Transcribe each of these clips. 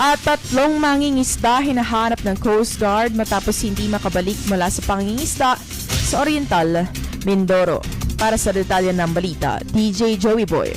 At tatlong mangingisda hinahanap ng Coast Guard matapos hindi makabalik mula sa pangingisda sa Oriental, Mindoro. Para sa detalye ng balita, DJ Joey Boy.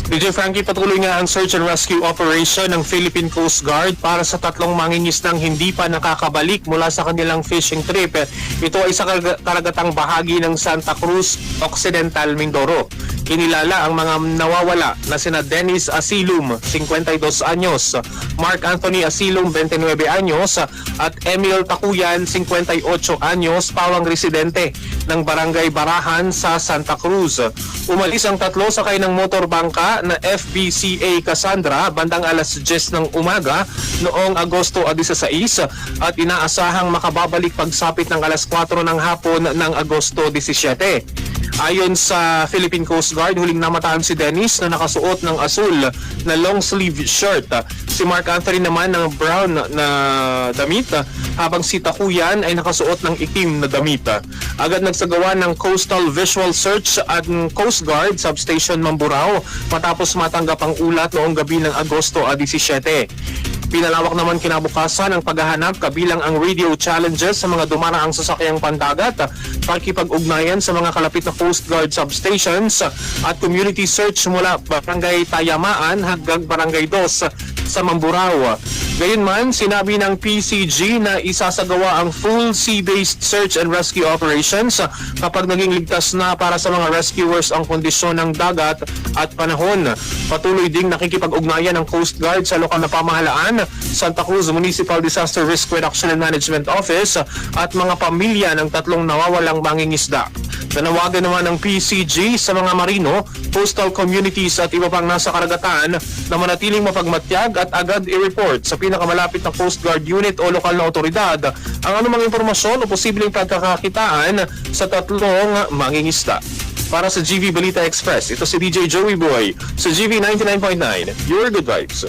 DJ Frankie, patuloy nga ang search and rescue operation ng Philippine Coast Guard para sa tatlong mangingisdang hindi pa nakakabalik mula sa kanilang fishing trip. Ito ay sa karagatang bahagi ng Santa Cruz Occidental, Mindoro. Kinilala ang mga nawawala na sina Dennis Asilum, 52 anyos, Mark Anthony Asilum, 29 anyos, at Emil Takuyan, 58 anyos, pawang residente ng Barangay Barahan sa Santa Cruz. Umalis ang tatlo sakay ng motorbangka na FBCA Cassandra bandang alas 10 ng umaga noong Agosto 16 at inaasahang makababalik pagsapit ng alas 4 ng hapon ng Agosto 17. Ayon sa Philippine Coast Guard, huling namataan si Dennis na nakasuot ng asul na long sleeve shirt. Si Mark Anthony naman ng brown na damit, habang si Takuyan ay nakasuot ng itim na damit. Agad nagsagawa ng Coastal Visual Search at Coast Guard Substation Mamburao matapos matanggap ang ulat noong gabi ng Agosto 17. Pinalawak naman kinabukasan ang paghahanap kabilang ang radio challenges sa mga dumaraang sasakyang pandagat, pakikipag-ugnayan sa mga kalapit na Coast Guard substations at community search mula Barangay Tayamaan hanggang Barangay 2 sa Mamburao. Gayunman, sinabi ng PCG na isasagawa ang full sea-based search and rescue operations kapag naging ligtas na para sa mga rescuers ang kondisyon ng dagat at panahon. Patuloy ding nakikipag-ugnayan ng Coast Guard sa lokal na pamahalaan, Santa Cruz Municipal Disaster Risk Reduction and Management Office at mga pamilya ng tatlong nawawalang mangingisda. Nanawagan naman ng PCG sa mga marino, coastal communities at iba pang nasa karagatan na manatiling mapagmatyag at agad i-report sa pinakamalapit na Coast Guard unit o lokal na otoridad ang anumang impormasyon o posibleng pagkakakitaan sa tatlong mangingisda. Para sa GV Balita Express, ito si DJ Joey Boy sa GV 99.9, Your Good Vibes.